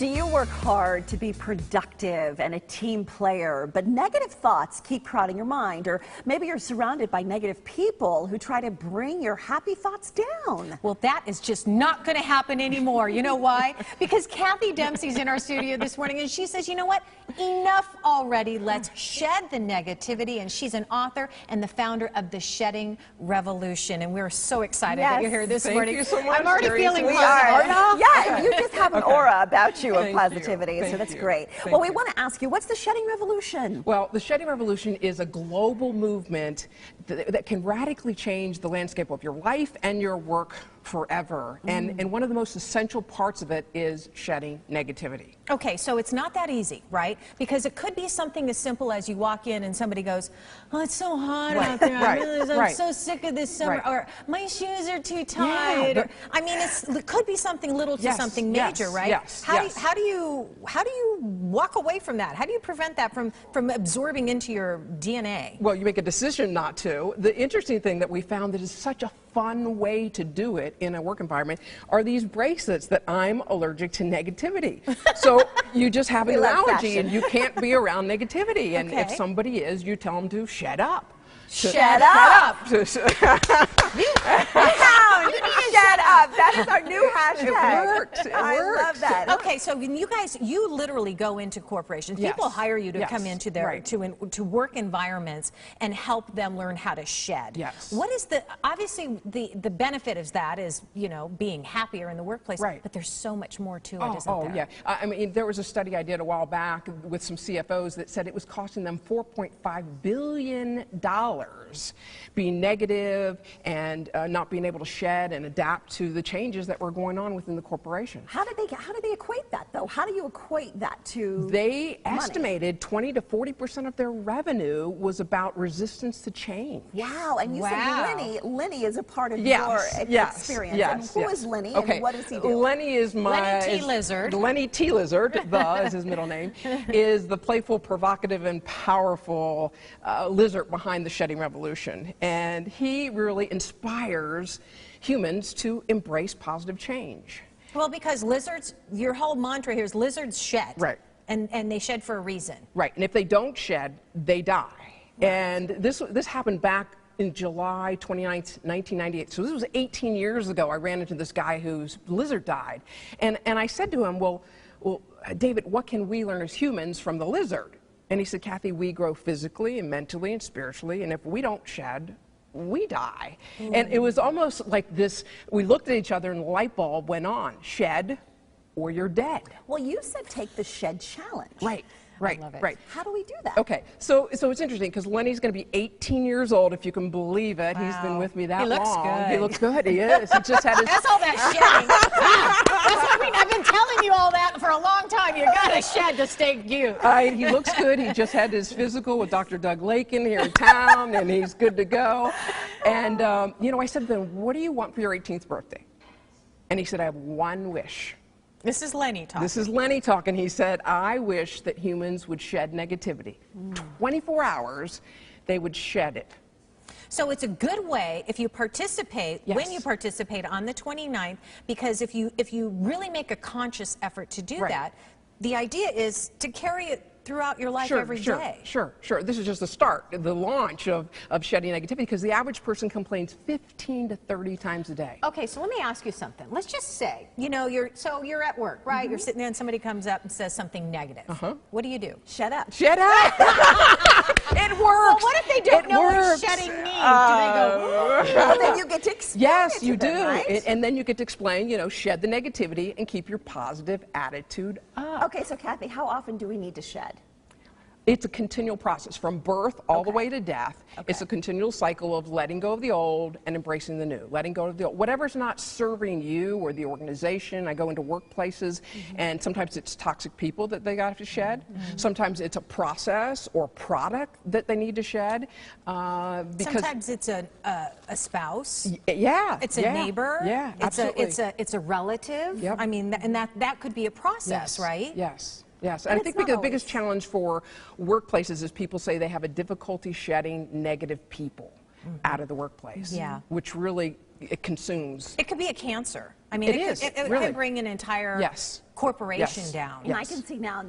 Do you work hard to be productive and a team player, but negative thoughts keep crowding your mind? Or maybe you're surrounded by negative people who try to bring your happy thoughts down. Well, that is just not going to happen anymore. You know why? Because Kathy Dempsey's in our studio this morning, and she says, you know what? Enough already. Let's shed the negativity. And she's an author and the founder of the Shedding Revolution. And we're so excited that you're here this morning. Thank you so much. I'm already feeling we positive. are. Yeah, you just have an aura about you of Thank positivity, you. so that's Thank great. you. Well, we want to ask you, what's the Shedding Revolution? Well, the Shedding Revolution is a global movement that can radically change the landscape of your life and your work forever. And one of the most essential parts of it is shedding negativity. Okay, so it's not that easy, right? Because it could be something as simple as you walk in and somebody goes, oh, it's so hot out there. I'm so sick of this summer. Or my shoes are too tight. Yeah, or, I mean, it could be something little to something major, right? Yes, How do you walk away from that? How do you prevent that from absorbing into your DNA? Well, you make a decision not to. The interesting thing that we found that is such a fun way to do it in a work environment are these bracelets that I'm allergic to negativity. So you just have an allergy and you can't be around negativity. And if somebody is, you tell them to shut up. Shut up! Shut up! That is our new hashtag. It works. I love that. Okay, so you guys, you literally go into corporations. People hire you to come into their to work environments and help them learn how to shed. Yes. What is the the benefit of that is, you know, being happier in the workplace. Right. But there's so much more to it, isn't there? Oh yeah. I mean, there was a study I did a while back with some CFOs that said it was costing them $4.5 billion being negative and not being able to shed and adapt to the changes that were going on within the corporation. How do they equate that, though? How do you equate that to They money? estimated 20 to 40% of their revenue was about resistance to change. Wow, and you said Lenny is a part of your experience. And who is Lenny and what does he do? Lenny is Lenny T. Lizard. Lenny T. Lizard, is his middle name, is the playful, provocative, and powerful lizard behind the Shedding Revolution. And he really inspires humans to embrace positive change. Well, because lizards, your whole mantra here is lizards shed. Right. And they shed for a reason. Right, and if they don't shed, they die. Right. And this happened back in July 29th, 1998. So this was 18 years ago. I ran into this guy whose lizard died. And I said to him, well, David, what can we learn as humans from the lizard? And he said, Kathy, we grow physically and mentally and spiritually, and if we don't shed, we die. And it was almost like this, we looked at each other and the light bulb went on. Shed or you're dead. Well, you said take the shed challenge. Right. Right. How do we do that? Okay, so it's interesting because Lenny's going to be 18 years old, if you can believe it. Wow. He's been with me that long. He looks good. He looks good. He is. He just had his. That's all that shedding. That's what I mean. I've been telling you all that for a long time. You got to shed to stay cute. He looks good. He just had his physical with Dr. Doug Lakin here in town, and he's good to go. And you know, I said to him, "What do you want for your 18th birthday?" And he said, "I have one wish." This is Lenny talking. This is Lenny talking. He said, I wish that humans would shed negativity. 24 hours, they would shed it. So it's a good way if you participate, when you participate on the 29th, because if you really make a conscious effort to do that, the idea is to carry it throughout your life every day. Sure. This is just the start, the launch of shedding negativity, because the average person complains 15 to 30 times a day. Okay, so let me ask you something. Let's just say, you know, you're at work, right? You're sitting there and somebody comes up and says something negative. What do? Shut up. Shut up! It works! Well, what if they don't know what shedding means? Do they go, well, then you get to explain Yes, you to them, do. Right? And then you get to explain, you know, shed the negativity and keep your positive attitude up. Okay, so Kathy, how often do we need to shed? It's a continual process from birth all the way to death. It's a continual cycle of letting go of the old and embracing the new. Letting go of the old. Whatever's not serving you or the organization. I go into workplaces and sometimes it's toxic people that they got to shed. Sometimes it's a process or product that they need to shed. Sometimes it's a spouse. It's a neighbor. Yeah, absolutely. It's a relative. Yep. I mean, and that could be a process, right? Yes, and I think the biggest challenge for workplaces is people say they have a difficulty shedding negative people out of the workplace, which really it consumes. It could be a cancer. I mean, It is, it really. can bring an entire Yes. corporation Yes. down. And I can see now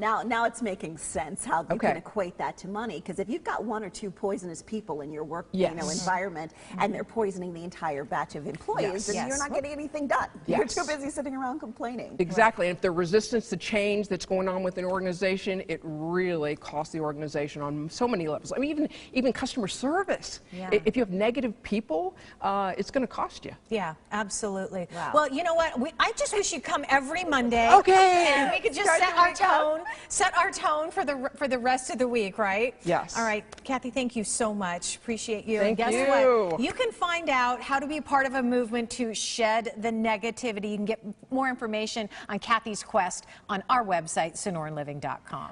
it's making sense how you can equate that to money. Because if you've got one or two poisonous people in your work environment and they're poisoning the entire batch of employees, then you're not getting anything done. You're too busy sitting around complaining. Exactly. And if there's resistance to change that's going on with an organization, it really costs the organization on so many levels. I mean, even customer service. If you have negative people, it's going to cost you. Yeah, absolutely. Wow. Well, you know what? I just wish you'd come every Monday. Okay. And we could just set our tone for the rest of the week, right? Yes. All right, Kathy, thank you so much. Appreciate you. Thank and guess you. what? You can find out how to be part of a movement to shed the negativity. You can get more information on Kathy's quest on our website, SonoranLiving.com.